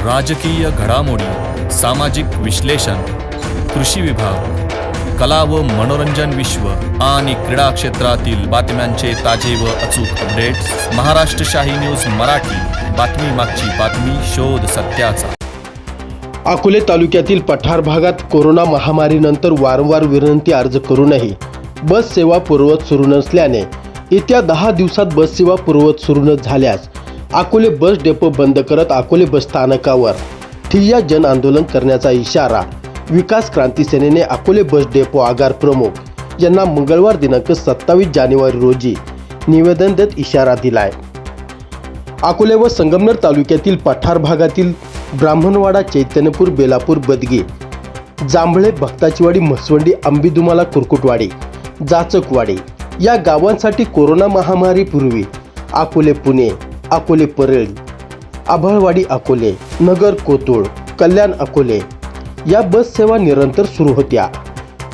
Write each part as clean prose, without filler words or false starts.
राजकीय घडामोडी, सामाजिक विश्लेषण, कृषी विभाग, कला व मनोरंजन विश्व आणि क्रीडा क्षेत्रातील बातम्यांचे ताजे व अचूक अपडेट्स महाराष्ट्र शाही न्यूज मराठी. बातमी मागची बातमी, शोध सत्याचा. अकोले तालुक्यातील पठार भागात कोरोना महामारीनंतर वारंवार विनंती अर्ज करूनही बस सेवा पूर्ववत सुरू नसल्याने येत्या 10 दिवसात बस सेवा पूर्ववत सुरू न झाल्यास अकोले बस डेपो बंद करत अकोले बस स्थानकावर ठिय्या जन आंदोलन करण्याचा इशारा विकास क्रांती सेनेने अकोले बस डेपो आगार प्रमुख यांना मंगळवार दिनांक 27 जानेवारी रोजी निवेदन देत इशारा दिलाय. अकोले व संगमनेर तालुक्यातील पठार भागातील ब्राह्मणवाडा, चैतन्यपूर, बेलापूर, बदगी, जांभळे, भक्ताचीवाडी, म्हसवंडी, आंबीदुमाला, कुरकुटवाडी, जाचकवाडी या गावांसाठी कोरोना महामारीपूर्वी अकोले पुणे, अकोले परळी, आभळवाडी अकोले, नगर कोतुळ, कल्याण अकोले या बस सेवा निरंतर सुरू होत्या.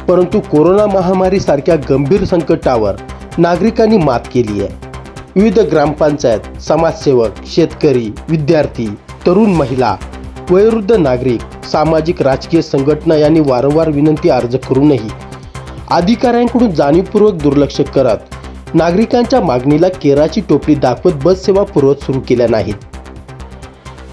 परंतु कोरोना महामारीसारख्या गंभीर संकटावर नागरिकांनी मात केली आहे. विविध ग्रामपंचायत, समाजसेवक, शेतकरी, विद्यार्थी, तरुण, महिला, वयोवृद्ध नागरिक, सामाजिक राजकीय संघटना यांनी वारंवार विनंती अर्ज करूनही अधिकाऱ्यांकडून जाणीवपूर्वक दुर्लक्ष करत नागरिकांच्या मागणीला केराची टोपली दाखवत बस सेवा पूर्ववत सुरू केल्या नाहीत.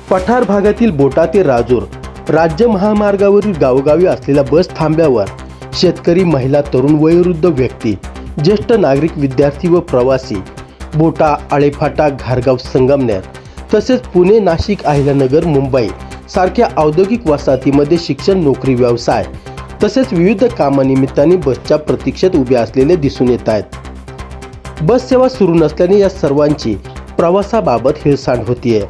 पठार भागातील बोटा ते राजूर राज्य महामार्गावरील गावोगावी असलेल्या बस थांब्यावर शेतकरी, महिला, तरुण, वयोवृद्ध व्यक्ती, ज्येष्ठ नागरिक, विद्यार्थी व प्रवासी बोटा, आळेफाटा, घारगाव, संगमनेर तसेच पुणे, नाशिक, अहिल्यानगर, मुंबई सारख्या औद्योगिक वसाहतीमध्ये शिक्षण, नोकरी, व्यवसाय तसेच विविध कामानिमित्ताने बसच्या प्रतीक्षेत उभे असलेले दिसून येत आहेत. बस सेवा सुरू नसल्याने या सर्वांची प्रवासाबाबत हेळसांड होतीये.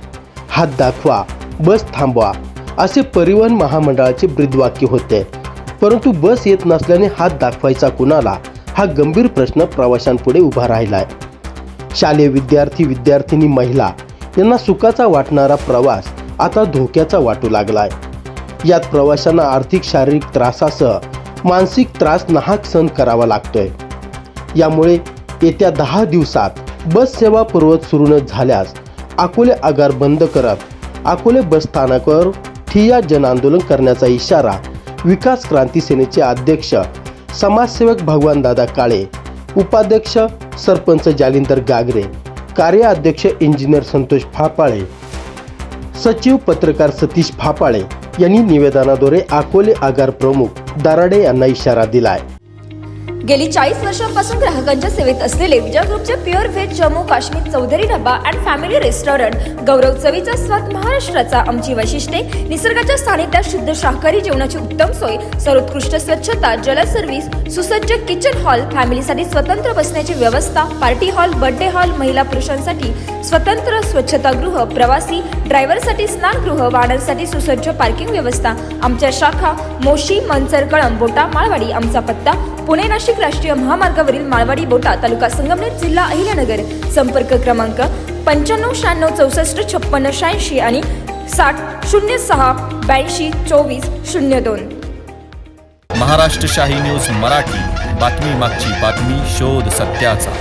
हात दाखवा, बस थांबवा असे परिवहन महामंडळाचे ब्रीदवाक्य होते. परंतु बस येत नसल्याने हात दाखवायचा कुणाला, हा गंभीर प्रश्न प्रवाशांपुढे उभा राहिलाय. शालेय विद्यार्थी, विद्यार्थिनी, महिला यांना सुखाचा वाटणारा प्रवास आता धोक्याचा वाटू लागलाय. यात प्रवाशांना आर्थिक, शारीरिक त्रासासह मानसिक त्रास नाहक सहन करावा लागतोय. यामुळे येत्या 10 दिवसात बस सेवा पूर्ववत सुरू न झाल्यास अकोले आगार बंद करत अकोले बस स्थानकावर ठिय्या जन आंदोलन करण्याचा इशारा विकास क्रांती सेनेचे अध्यक्ष समाजसेवक भगवानदादा काळे, उपाध्यक्ष सरपंच जालिंदर गागरे, कार्याध्यक्ष इंजिनियर संतोष फापाळे, सचिव पत्रकार सतीश फापाळे यांनी निवेदनाद्वारे अकोले आगार प्रमुख दराडे यांना इशारा दिलाय. गेली 40 वर्षांपासून ग्राहकांच्या सेवेत असलेले विजय ग्रुपचे pure veg Jammu Kashmir Chaudhary dhaba and family restaurant गौरव चवीचा स्वाद महाराष्ट्राचा आमची वैशिष्ट्ये निसर्गाच्या सानिध्यात शुद्ध शाकाहारी जेवणाची उत्तम सोय, सर्वोत्कृष्ट स्वच्छता, जल सर्व्हिस, सुसज्ज किचन हॉल, फॅमिलीसाठी स्वतंत्र बसण्याची व्यवस्था, पार्टी हॉल, बर्थडे हॉल, महिला पुरुषांसाठी स्वतंत्र स्वच्छतागृह, प्रवासी ड्रायव्हरसाठी स्नानगृह, वाहनांसाठी सुसज्ज पार्किंग व्यवस्था. आमच्या शाखा मोशी, मनसर, कळंब, बोटा, माळवाडी. आमचा पत्ता पुणे नाशिक राष्ट्रीय महामार्गावरील माळवाडी बोटा, तालुका संगमनेर, जिल्हा अहिल्यानगर. संपर्क क्रमांक 95 96 64 56 86 आणि 60 06 82 24 02. महाराष्ट्र शाही न्यूज मराठी. बातमी मागची बातमी, शोध सत्याचा.